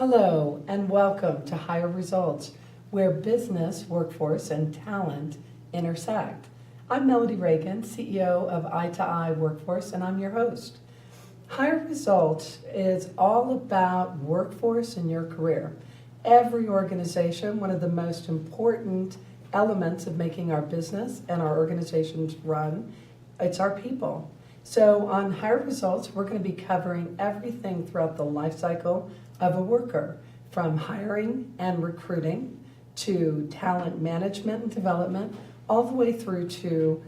Hello and welcome to Higher Results, where business, workforce, and talent intersect. I'm Melodie Reagan, CEO of Eye2Eye Workforce, and I'm your host. Higher Results is all about workforce and your career. Every organization, one of the most important elements of making our business and our organizations run, it's our people. So on Higher Results, we're going to be covering everything throughout the life cycle of a worker, from hiring and recruiting to talent management and development, all the way through to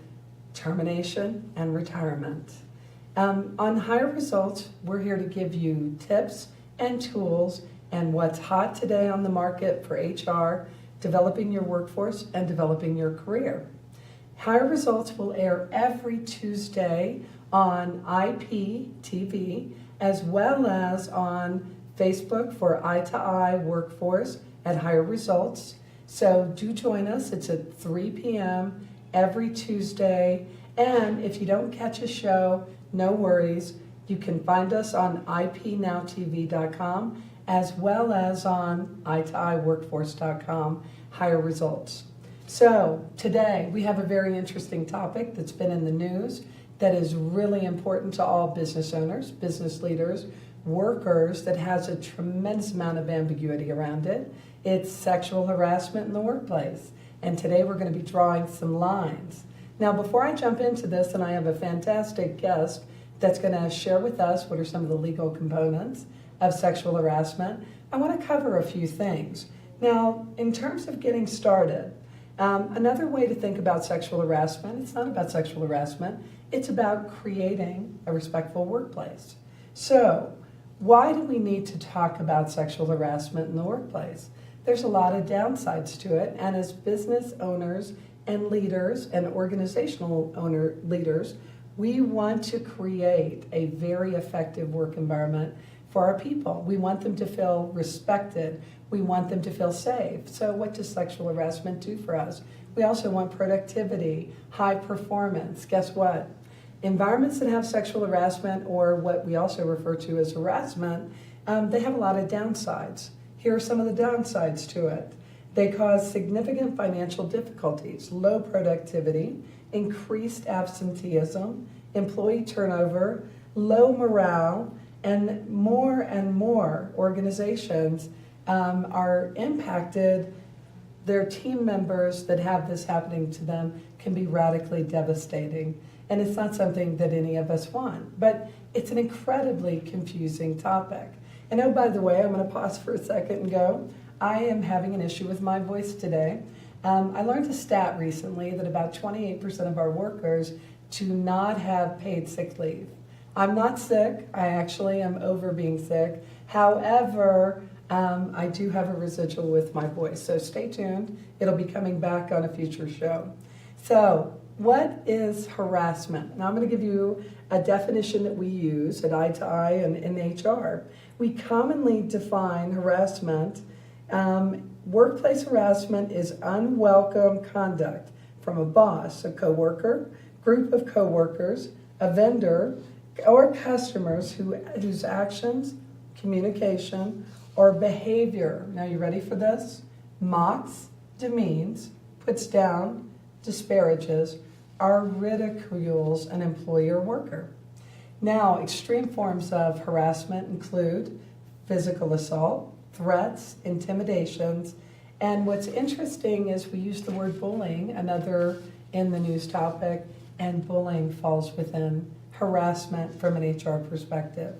termination and retirement. On Higher Results, we're here to give you tips and tools and what's hot today on the market for HR, developing your workforce, and developing your career. Higher Results will air every Tuesday on IPTV, as well as on Facebook for Eye2Eye Workforce at Higher Results. So do join us. It's at 3 p.m. every Tuesday. And if you don't catch a show, no worries. You can find us on ipnowtv.com as well as on eye2eyeworkforce.com, Higher Results. So today we have a very interesting topic that's been in the news that is really important to all business owners, business leaders, workers, that has a tremendous amount of ambiguity around it. It's sexual harassment in the workplace. And today we're going to be drawing some lines. Now, before I jump into this, and I have a fantastic guest that's going to share with us what are some of the legal components of sexual harassment, I want to cover a few things. Now, in terms of getting started, another way to think about sexual harassment, it's not about sexual harassment, it's about creating a respectful workplace. So, why do we need to talk about sexual harassment in the workplace? There's a lot of downsides to it, and as business owners and leaders and organizational leaders, we want to create a very effective work environment for our people. We want them to feel respected. We want them to feel safe. So what does sexual harassment do for us? We also want productivity, high performance. Guess what? Environments that have sexual harassment, or what we also refer to as harassment, they have a lot of downsides. Here are some of the downsides to it. They cause significant financial difficulties, low productivity, increased absenteeism, employee turnover, low morale, and more organizations are impacted. Their team members that have this happening to them can be radically devastating. And it's not something that any of us want, but it's an incredibly confusing topic. And oh, by the way, I'm going to pause for a second and go, I am having an issue with my voice today. I learned a stat recently that about 28% of our workers do not have paid sick leave. I'm not sick. I actually am over being sick. However, I do have a residual with my voice. So stay tuned. It'll be coming back on a future show. So what is harassment? Now I'm going to give you a definition that we use at Eye2Eye and in HR. We commonly define harassment. Workplace harassment is unwelcome conduct from a boss, a coworker, group of coworkers, a vendor, or customers whose actions, communication, or behavior, now you ready for this? Mocks, demeans, puts down, disparages, or ridicules an employee or worker. Now, extreme forms of harassment include physical assault, threats, intimidations, and what's interesting is we use the word bullying, another in the news topic, and bullying falls within harassment from an HR perspective.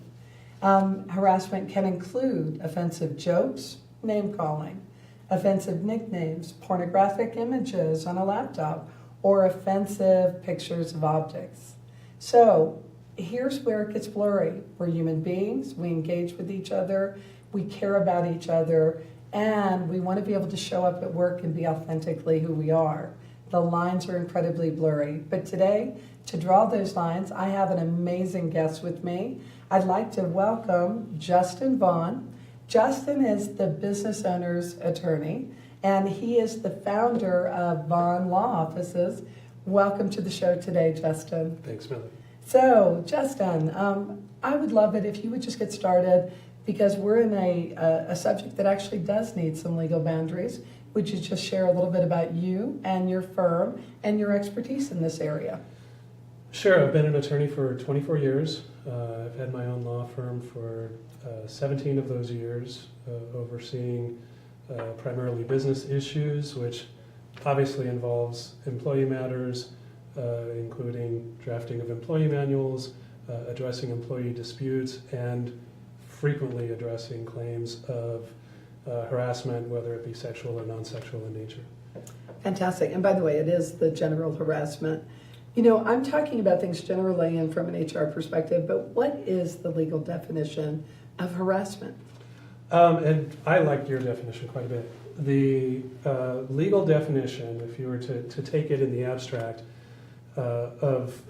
Harassment can include offensive jokes, name-calling, offensive nicknames, pornographic images on a laptop, or offensive pictures of objects. So here's where it gets blurry. We're human beings, we engage with each other, we care about each other, and we want to be able to show up at work and be authentically who we are. The lines are incredibly blurry. But today, to draw those lines, I have an amazing guest with me. I'd like to welcome Justin Vaughn. Justin is the business owner's attorney, and he is the founder of Vaughn Law Offices. Welcome to the show today, Justin. Thanks, Melody. So, Justin, I would love it if you would just get started because we're in a subject that actually does need some legal boundaries. Would you just share a little bit about you and your firm and your expertise in this area? Sure, I've been an attorney for 24 years. I've had my own law firm for 17 of those years, overseeing primarily business issues, which obviously involves employee matters, including drafting of employee manuals, addressing employee disputes, and frequently addressing claims of harassment, whether it be sexual or non-sexual in nature. Fantastic. And by the way, it is the general harassment. You know, I'm talking about things generally and from an HR perspective, but what is the legal definition of harassment? And I like your definition quite a bit. The legal definition, if you were to take it in the abstract, of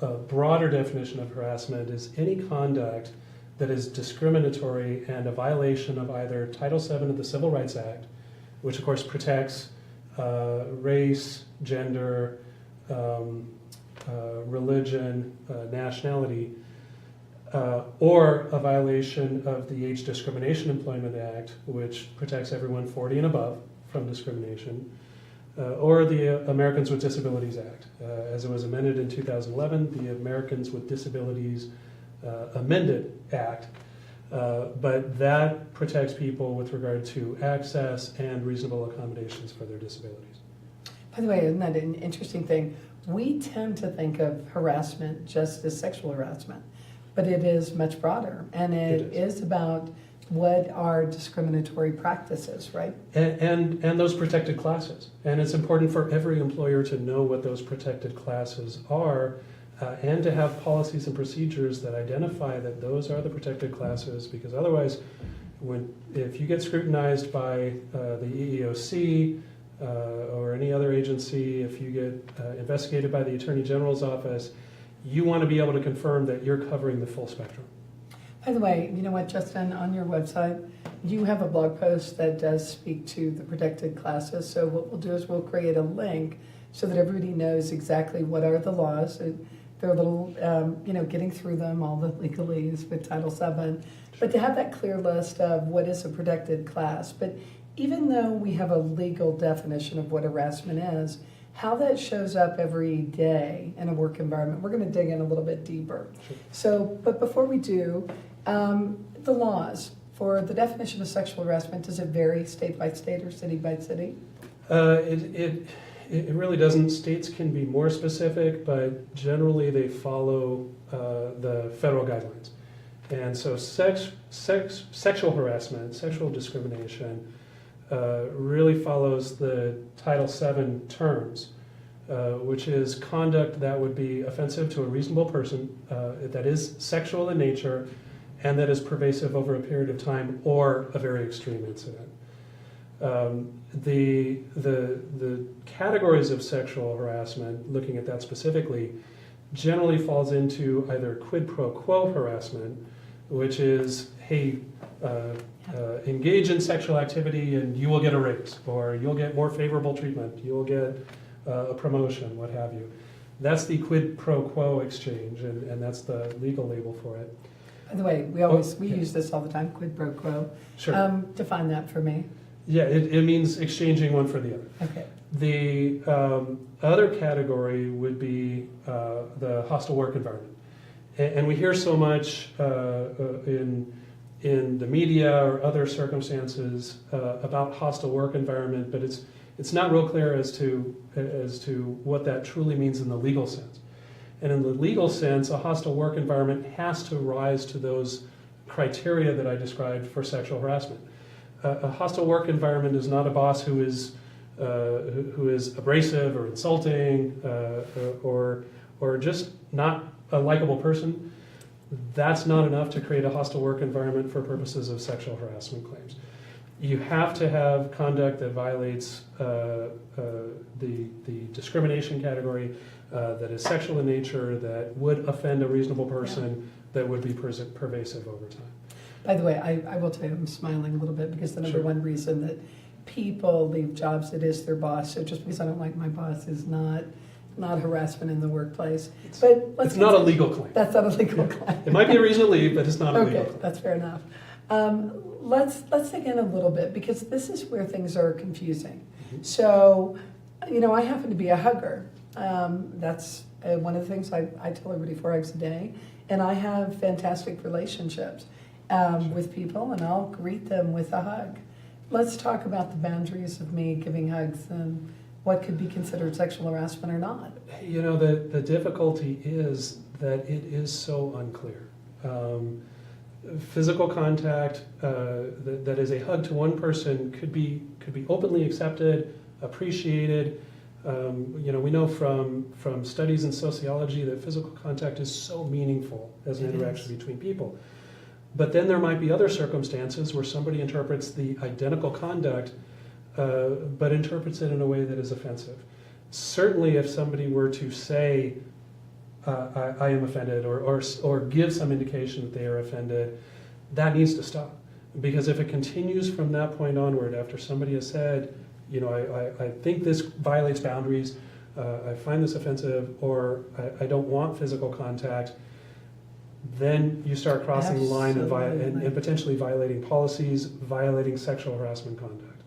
a broader definition of harassment is any conduct that is discriminatory and a violation of either Title VII of the Civil Rights Act, which of course protects race, gender, religion, nationality, or a violation of the Age Discrimination Employment Act, which protects everyone 40 and above from discrimination, or the Americans with Disabilities Act. As it was amended in 2011, the Americans with Disabilities Amended Act, but that protects people with regard to access and reasonable accommodations for their disabilities. By the way, isn't that an interesting thing? We tend to think of harassment just as sexual harassment, but it is much broader, and it is about what are discriminatory practices, right? And those protected classes. And it's important for every employer to know what those protected classes are, and to have policies and procedures that identify that those are the protected classes, because otherwise, if you get scrutinized by the EEOC or any other agency, if you get investigated by the Attorney General's office, you want to be able to confirm that you're covering the full spectrum. By the way, you know what, Justin, on your website, you have a blog post that does speak to the protected classes. So what we'll do is we'll create a link so that everybody knows exactly what are the laws. They're a little, getting through them, all the legalese with Title VII, but to have that clear list of what is a protected class. But even though we have a legal definition of what harassment is, how that shows up every day in a work environment, we're going to dig in a little bit deeper. Sure. So, but before we do, the laws for the definition of sexual harassment, does it vary state by state or city by city? It really doesn't. States can be more specific, but generally they follow the federal guidelines. And so sexual harassment, sexual discrimination, really follows the Title VII terms, which is conduct that would be offensive to a reasonable person, that is sexual in nature, and that is pervasive over a period of time or a very extreme incident. The categories of sexual harassment, looking at that specifically, generally falls into either quid pro quo harassment, which is, hey, engage in sexual activity and you will get a raise, or you'll get more favorable treatment, you'll get a promotion, what have you. That's the quid pro quo exchange, and that's the legal label for it. By the way, we use this all the time, quid pro quo. Sure. Define that for me. Yeah, it means exchanging one for the other. Okay. The other category would be the hostile work environment. And we hear so much in the media or other circumstances about hostile work environment, but it's not real clear as to what that truly means in the legal sense. And in the legal sense, a hostile work environment has to rise to those criteria that I described for sexual harassment. A hostile work environment is not a boss who is abrasive or insulting or just not a likable person. That's not enough to create a hostile work environment for purposes of sexual harassment claims. You have to have conduct that violates the discrimination category, that is sexual in nature, that would offend a reasonable person, that would be pervasive over time. By the way, I will tell you, I'm smiling a little bit because the number Sure. one reason that people leave jobs, it is their boss. So just because I don't like my boss is not not harassment in the workplace. But It's not a legal claim. That's not a legal claim. It might be a reason to leave, but it's not a legal Okay, claim. that's fair enough. Let's dig in a little bit because this is where things are confusing. Mhm. So, I happen to be a hugger. That's one of the things I tell everybody 4 hugs a day, and I have fantastic relationships with people, and I'll greet them with a hug. Let's talk about the boundaries of me giving hugs and what could be considered sexual harassment or not. The difficulty is that it is so unclear. Physical contact that is a hug to one person could be openly accepted, appreciated. We know from studies in sociology that physical contact is so meaningful as an interaction between people. But then there might be other circumstances where somebody interprets the identical conduct, but interprets it in a way that is offensive. Certainly, if somebody were to say, I am offended, or give some indication that they are offended, that needs to stop. Because if it continues from that point onward, after somebody has said, I think this violates boundaries, I find this offensive, or I don't want physical contact, then you start crossing the line and potentially violating policies, violating sexual harassment conduct.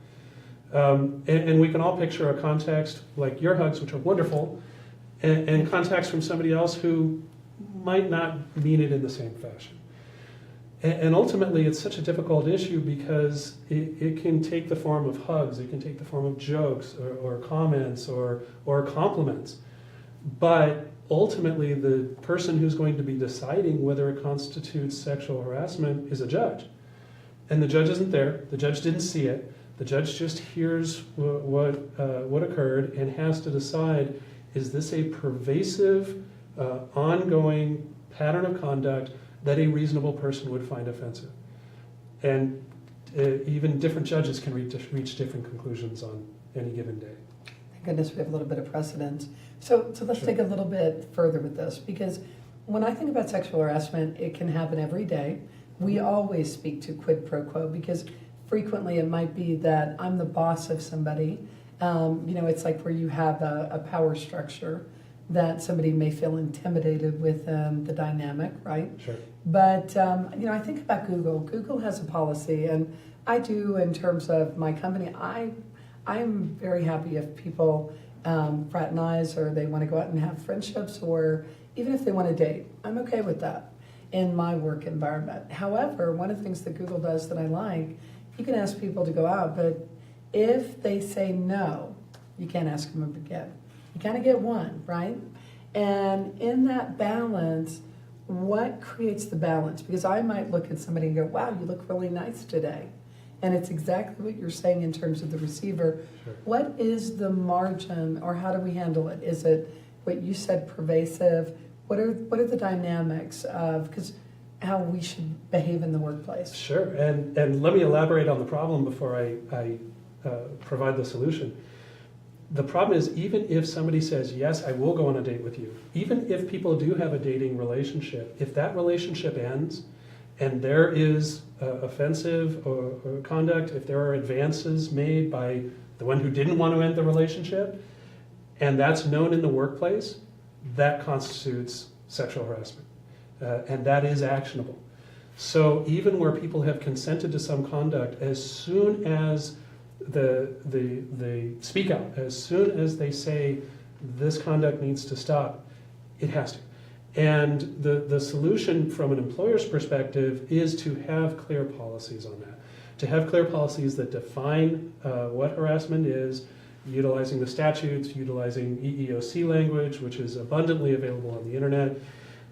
And we can all picture a context like your hugs, which are wonderful, and contacts from somebody else who might not mean it in the same fashion. And ultimately, it's such a difficult issue because it can take the form of hugs, it can take the form of jokes or comments or compliments. But ultimately, the person who's going to be deciding whether it constitutes sexual harassment is a judge. And the judge isn't there, the judge didn't see it, the judge just hears what occurred and has to decide, is this a pervasive, ongoing pattern of conduct that a reasonable person would find offensive? And even different judges can reach different conclusions on any given day. Thank goodness we have a little bit of precedent. So let's Sure. dig a little bit further with this, because when I think about sexual harassment, it can happen every day. We always speak to quid pro quo because frequently it might be that I'm the boss of somebody. It's like where you have a power structure that somebody may feel intimidated with the dynamic, right? Sure. But, I think about Google. Google has a policy, and I do in terms of my company. I am very happy if people fraternize or they want to go out and have friendships, or even if they want to date. I'm okay with that in my work environment. However, one of the things that Google does that I like, you can ask people to go out, but if they say no, you can't ask them again. You kind of get one, right? And in that balance, what creates the balance? Because I might look at somebody and go, wow, you look really nice today. And it's exactly what you're saying in terms of the receiver. Sure. What is the margin, or how do we handle it? Is it what you said, pervasive? What are the dynamics of how we should behave in the workplace? Sure, and let me elaborate on the problem before I provide the solution. The problem is, even if somebody says, yes, I will go on a date with you, even if people do have a dating relationship, if that relationship ends and there is offensive or conduct, if there are advances made by the one who didn't want to end the relationship, and that's known in the workplace, that constitutes sexual harassment. And that is actionable. So even where people have consented to some conduct, as soon as they speak out, as soon as they say this conduct needs to stop, it has to. And the solution from an employer's perspective is to have clear policies on that. To have clear policies that define what harassment is, utilizing the statutes, utilizing EEOC language, which is abundantly available on the internet,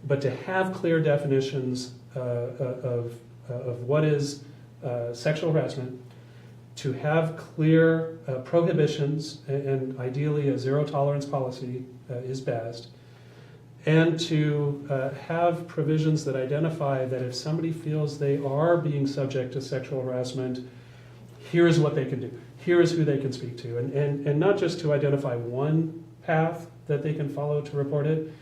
but to have clear definitions of what is sexual harassment, to have clear prohibitions, and ideally a zero tolerance policy is best, and to have provisions that identify that if somebody feels they are being subject to sexual harassment, here is what they can do. Here is who they can speak to. And not just to identify one path that they can follow to report it.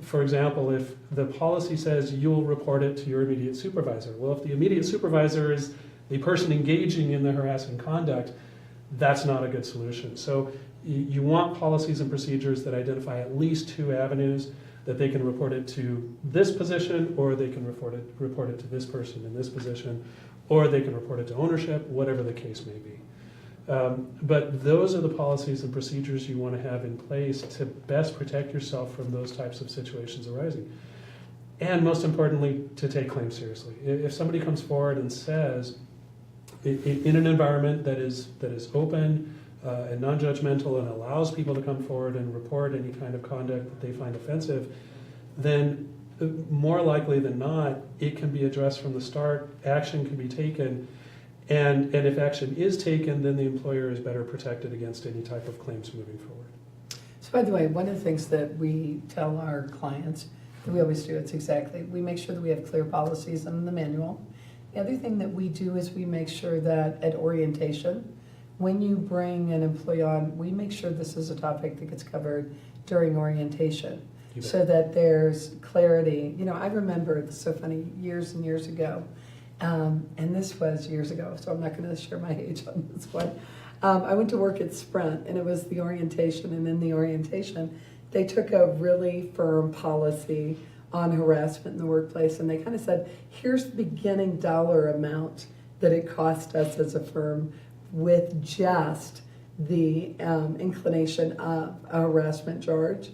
For example, if the policy says you'll report it to your immediate supervisor, well, if the immediate supervisor is the person engaging in the harassing conduct, That's not a good solution. So you want policies and procedures that identify at least two avenues that they can report it to this position, or they can report it to this person in this position, or they can report it to ownership, whatever the case may be. But those are the policies and procedures you want to have in place to best protect yourself from those types of situations arising. And most importantly, to take claims seriously. If somebody comes forward and says, in an environment that is open and non-judgmental and allows people to come forward and report any kind of conduct that they find offensive, then more likely than not, it can be addressed from the start, action can be taken, and if action is taken, then the employer is better protected against any type of claims moving forward. So by the way, one of the things that we tell our clients, that we always do, we make sure that we have clear policies in the manual. The other thing that we do is we make sure that at orientation, when you bring an employee on, we make sure this is a topic that gets covered during orientation so that there's clarity. You know, I remember, it's so funny, years and years ago, and this was years ago, so I'm not going to share my age on this one. I went to work at Sprint, and it was the orientation, and in the orientation, they took a really firm policy on harassment in the workplace, and they kind of said, here's the beginning dollar amount that it cost us as a firm with just the inclination of a harassment charge.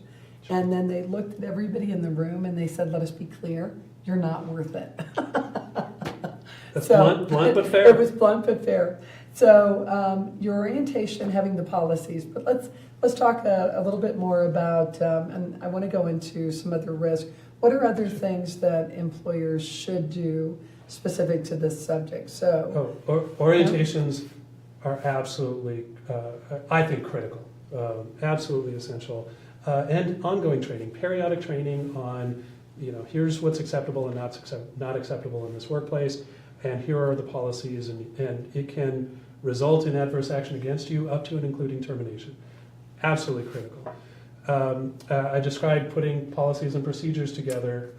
And then they looked at everybody in the room and they said, let us be clear, you're not worth it. That's blunt but fair. It was blunt but fair. So your orientation, having the policies, but let's talk a little bit more about, and I want to go into some other risks. What are other things that employers should do specific to this subject? So, orientations are absolutely, I think, critical, absolutely essential, and ongoing training, periodic training on, here's what's acceptable and not acceptable in this workplace, and here are the policies, and it can result in adverse action against you up to and including termination. Absolutely critical. I described putting policies and procedures together,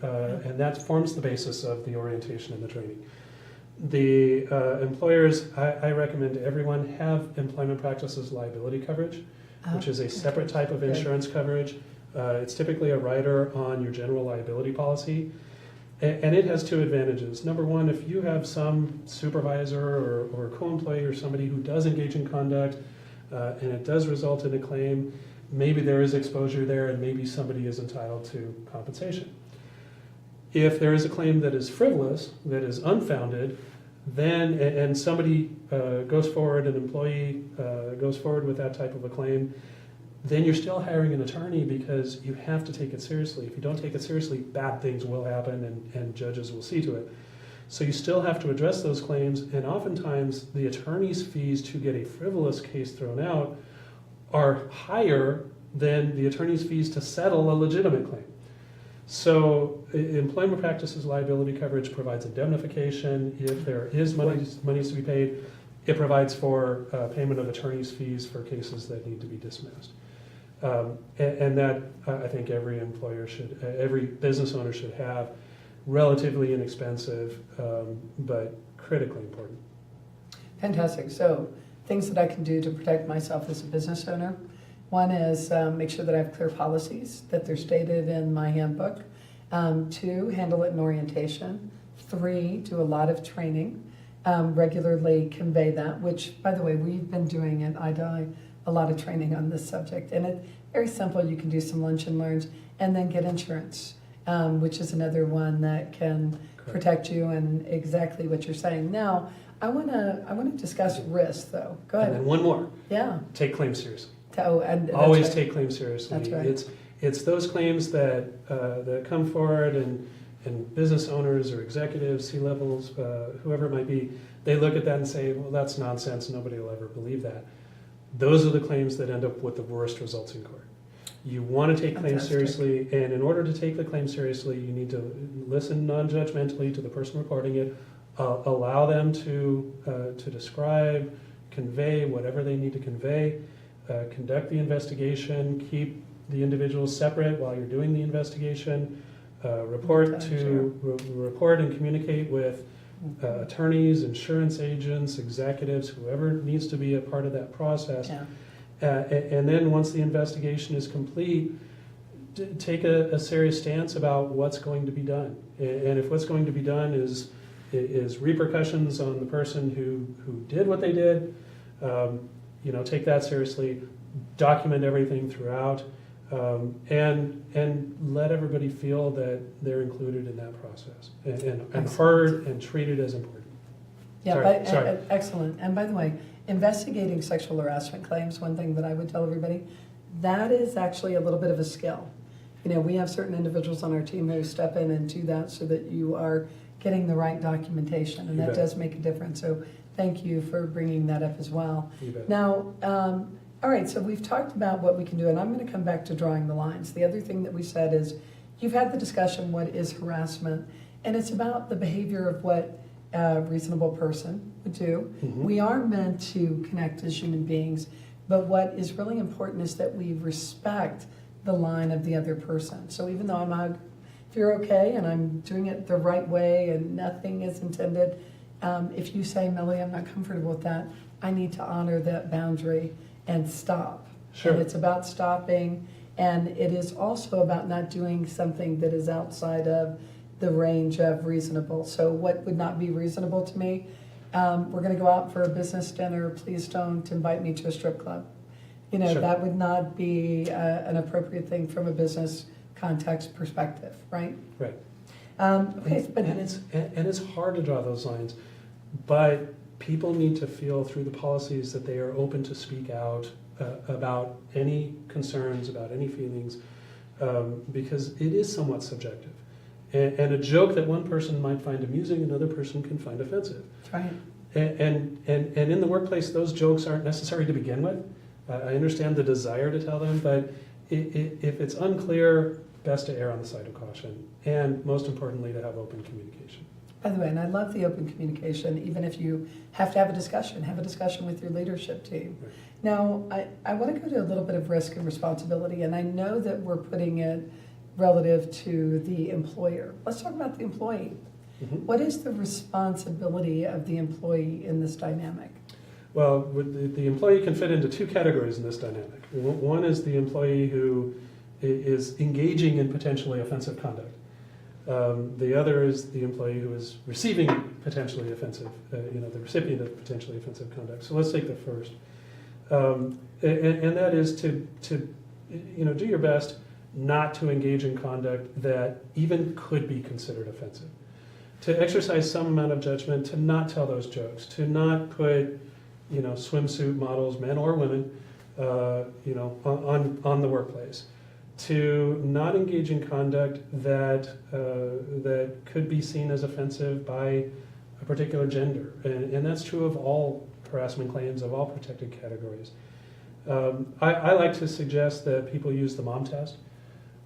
and that forms the basis of the orientation and the training. The employers, I recommend to everyone, have employment practices liability coverage, which is a separate type of insurance coverage. It's typically a rider on your general liability policy, and it has two advantages. Number one, if you have some supervisor or co-employee or somebody who does engage in conduct, and it does result in a claim, maybe there is exposure there and maybe somebody is entitled to compensation. If there is a claim that is frivolous, that is unfounded, then, and somebody goes forward, an employee goes forward with that type of a claim, then you're still hiring an attorney because you have to take it seriously. If you don't take it seriously, bad things will happen and judges will see to it. So you still have to address those claims, and oftentimes the attorney's fees to get a frivolous case thrown out are higher than the attorney's fees to settle a legitimate claim. So employment practices liability coverage provides indemnification. If there is monies to be paid, it provides for payment of attorney's fees for cases that need to be dismissed. And that I think every employer should, every business owner should have. Relatively inexpensive, but critically important. Fantastic. So things that I can do to protect myself as a business owner. One is make sure that I have clear policies, that they're stated in my handbook. 2, handle it in orientation. 3, do a lot of training. Regularly convey that, which, by the way, we've been doing at IDI a lot of training on this subject. And it's very simple. You can do some lunch and learns and then get insurance, which is another one that can protect you, and exactly what you're saying. Now, I want to discuss risk, though. Go ahead. And then one more. Yeah. Take claims seriously. And always take claims seriously. That's right. It's those claims that come forward, and business owners or executives, C-levels, whoever it might be, they look at that and say, well, that's nonsense. Nobody will ever believe that. Those are the claims that end up with the worst results in court. You want to take claims seriously, and in order to take the claim seriously, you need to listen non-judgmentally to the person reporting it, allow them to describe, convey whatever they need to convey, conduct the investigation, keep the individuals separate while you're doing the investigation, report and communicate with attorneys, insurance agents, executives, whoever needs to be a part of that process. Yeah. And then once the investigation is complete, take a serious stance about what's going to be done. And if what's going to be done is repercussions on the person who did what they did, take that seriously, document everything throughout, and let everybody feel that they're included in that process and heard and treated as important. Yeah, Sorry. Excellent. And by the way, investigating sexual harassment claims, one thing that I would tell everybody, that is actually a little bit of a skill. We have certain individuals on our team who step in and do that so that you are getting the right documentation, and that does make a difference. So thank you for bringing that up as well. You bet. Now, all right, so we've talked about what we can do, and I'm going to come back to drawing the lines. The other thing that we said is you've had the discussion, what is harassment, and it's about the behavior of what a reasonable person would do. Mm-hmm. We are meant to connect as human beings, but what is really important is that we respect the line of the other person. So even though if you're okay and I'm doing it the right way and nothing is intended, if you say, Melody, I'm not comfortable with that, I need to honor that boundary and stop. Sure. And it's about stopping, and it is also about not doing something that is outside of the range of reasonable. So what would not be reasonable to me? We're going to go out for a business dinner. Please don't invite me to a strip club. Sure. That would not be an appropriate thing from a business context perspective, right? Right. Okay, but and it's hard to draw those lines, but people need to feel through the policies that they are open to speak out about any concerns, about any feelings, because it is somewhat subjective. And a joke that one person might find amusing, another person can find offensive. right. And in the workplace, those jokes aren't necessary to begin with. I understand the desire to tell them, but if it's unclear, best to err on the side of caution, and most importantly, to have open communication. By the way, and I love the open communication, even if you have to have a discussion with your leadership team. Right. Now, I want to go to a little bit of risk and responsibility, and I know that we're putting it relative to the employer. Let's talk about the employee. Mm-hmm. What is the responsibility of the employee in this dynamic? Well, the employee can fit into two categories in this dynamic. One is the employee who is engaging in potentially offensive conduct. The other is the employee who is receiving potentially offensive, the recipient of potentially offensive conduct. So let's take the first. And that is to do your best not to engage in conduct that even could be considered offensive. To exercise some amount of judgment, to not tell those jokes, to not put swimsuit models, men or women, on the workplace, to not engage in conduct that could be seen as offensive by a particular gender, and that's true of all harassment claims of all protected categories. I like to suggest that people use the mom test,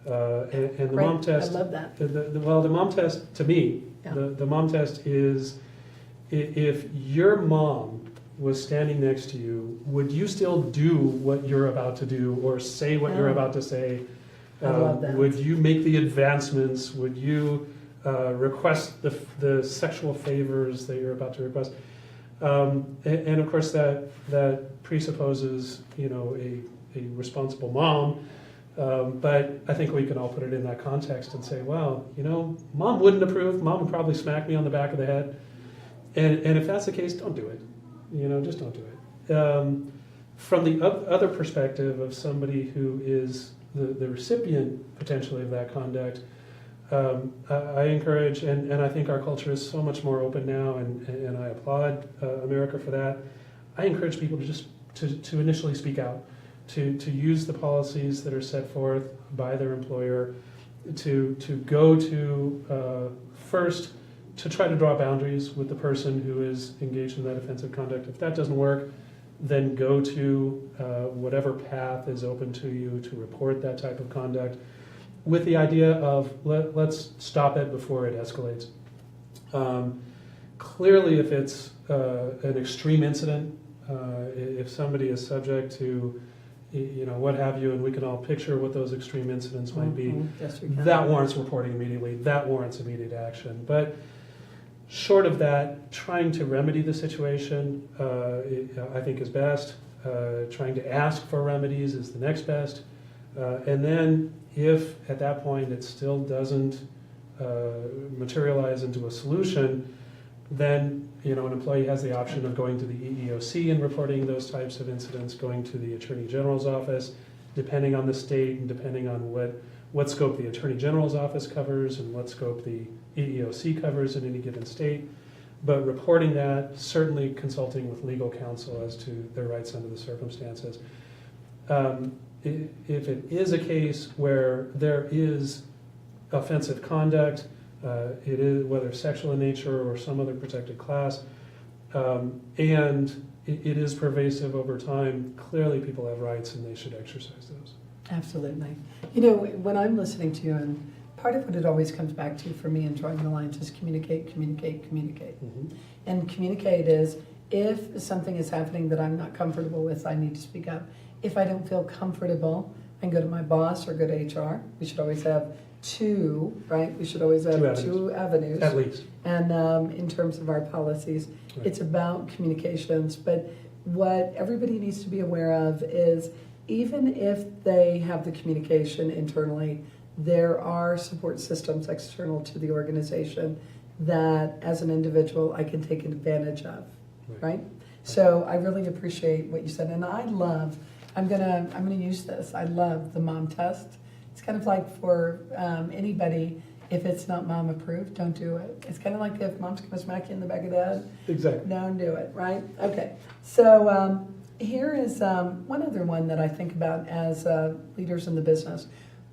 and the Right. mom test. I love that. The mom test to me, Yeah. the mom test is if your mom was standing next to you, would you still do what you're about to do or say what you're about to say? I love that. Would you make the advancements? Would you request the sexual favors that you're about to request? And of course that presupposes a responsible mom. But I think we can all put it in that context and say, well, mom wouldn't approve. Mom would probably smack me on the back of the head. And if that's the case, don't do it. Just don't do it. From the other perspective of somebody who is the recipient potentially of that conduct, I encourage, and I think our culture is so much more open now, and I applaud America for that. I encourage people to initially speak out, to use the policies that are set forth by their employer, to go to first to try to draw boundaries with the person who is engaged in that offensive conduct. If that doesn't work, then go to whatever path is open to you to report that type of conduct, with the idea of let's stop it before it escalates. Clearly, if it's an extreme incident, if somebody is subject to what have you, and we can all picture what those extreme incidents might be, Yes, we can. that warrants reporting immediately, that warrants immediate action. But Short of that, trying to remedy the situation, I think is best. Trying to ask for remedies is the next best. And then if at that point it still doesn't materialize into a solution, then an employee has the option of going to the EEOC and reporting those types of incidents, going to the Attorney General's office, depending on the state and depending on what scope the Attorney General's office covers and what scope the EEOC covers in any given state. But reporting that, certainly consulting with legal counsel as to their rights under the circumstances. If it is a case where there is offensive conduct, it is whether sexual in nature or some other protected class, and it is pervasive over time, clearly people have rights and they should exercise those. Absolutely. When I'm listening to you, and part of what it always comes back to for me in drawing the lines is communicate, communicate, communicate. Mm-hmm. And communicate is, if something is happening that I'm not comfortable with, I need to speak up. If I don't feel comfortable, I can go to my boss or go to HR. We should always have two, right? We should always have two avenues. At least. And in terms of our policies, Right. It's about communications. But what everybody needs to be aware of is, even if they have the communication internally, there are support systems external to the organization that, as an individual, I can take advantage of, right? So I really appreciate what you said, and I'm gonna use this. I love the mom test. It's kind of like for anybody, if it's not mom approved, don't do it. It's kind of like if mom's gonna smack you in the back of the head, Exactly. don't do it, right? Okay, so here is one other one that I think about as leaders in the business.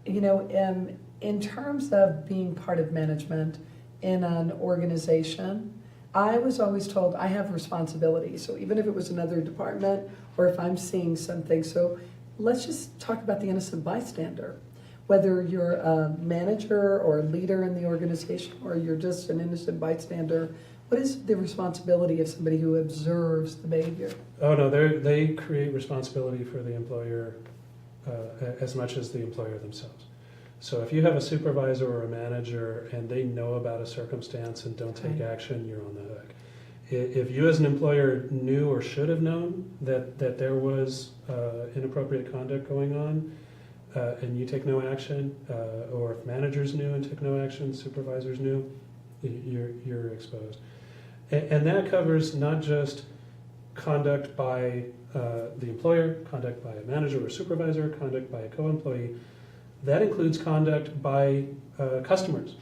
In terms of being part of management in an organization, I was always told I have responsibility. So even if it was another department or if I'm seeing something, so let's just talk about the innocent bystander. Whether you're a manager or a leader in the organization or you're just an innocent bystander, what is the responsibility of somebody who observes the behavior? Oh no, they create responsibility for the employer as much as the employer themselves. So if you have a supervisor or a manager and they know about a circumstance and don't take action, you're on the hook. If you as an employer knew or should have known that there was inappropriate conduct going on and you take no action, or if managers knew and took no action, supervisors knew, you're exposed. And that covers not just conduct by the employer, conduct by a manager or supervisor, conduct by a co-employee. That includes conduct by customers.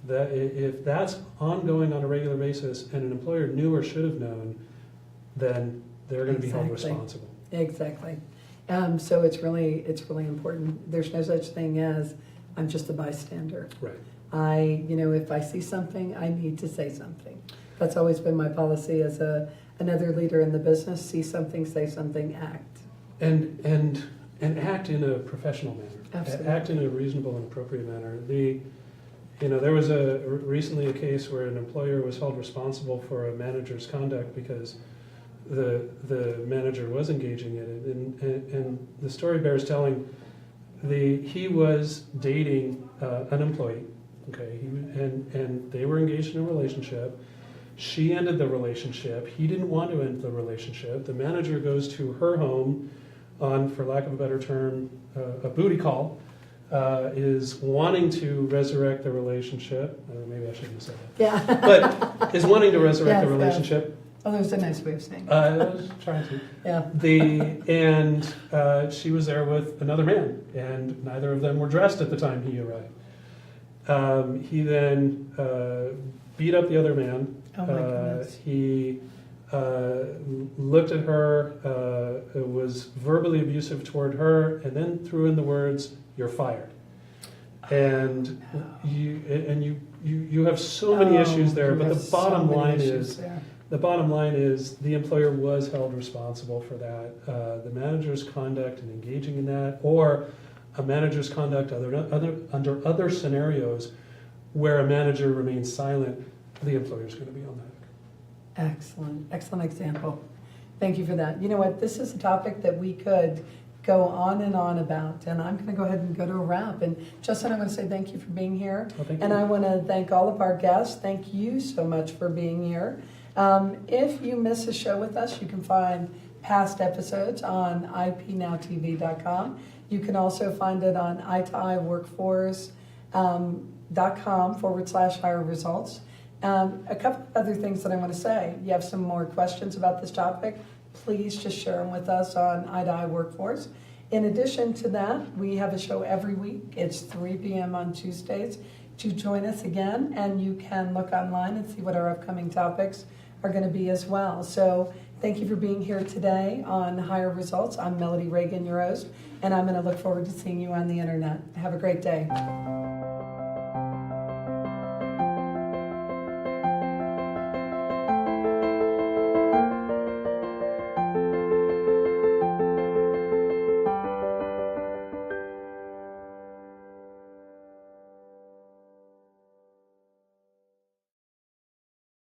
That if that's ongoing on a regular basis and an employer knew or should have known, then they're going to be held responsible. Exactly. So it's really important. There's no such thing as I'm just a bystander. Right. If I see something, I need to say something. That's always been my policy as another leader in the business. See something, say something, act. And act in a professional manner. Absolutely. Act in a reasonable and appropriate manner. There was recently a case where an employer was held responsible for a manager's conduct because the manager was engaging in it, and the story bears telling. He was dating an employee, okay, and they were engaged in a relationship. She ended the relationship. He didn't want to end the relationship. The manager goes to her home on, for lack of a better term, a booty call, is wanting to resurrect the relationship. Maybe I shouldn't have said that. Yeah. But is wanting to resurrect the relationship. Oh, there's a nice way of saying it. I was trying to. Yeah. She was there with another man, and neither of them were dressed at the time he arrived. He then beat up the other man. Oh my goodness. He looked at her, was verbally abusive toward her, and then threw in the words, "You're fired." And you have so many issues there, but the bottom line is. The bottom line is the employer was held responsible for that. The manager's conduct in engaging in that, or a manager's conduct under other scenarios where a manager remains silent, the employer's going to be on that. Excellent example. Thank you for that. You know what? This is a topic that we could go on and on about. And I'm going to go ahead and go to a wrap. And Justin, I want to say thank you for being here. Well, thank And you. I want to thank all of our guests. Thank you so much for being here. If you miss a show with us, you can find past episodes on ipnowtv.com. You can also find it on itoiworkforce.com/hire results. A couple of other things that I want to say. You have some more questions about this topic, please just share them with us on itoI Workforce. In addition to that, we have a show every week. It's 3 p.m. on Tuesdays. To join us again, and you can look online and see what our upcoming topics are going to be as well. So thank you for being here today on Hire Results. I'm Melodie Reagan, your host, and I'm going to look forward to seeing you on the internet. Have a great day.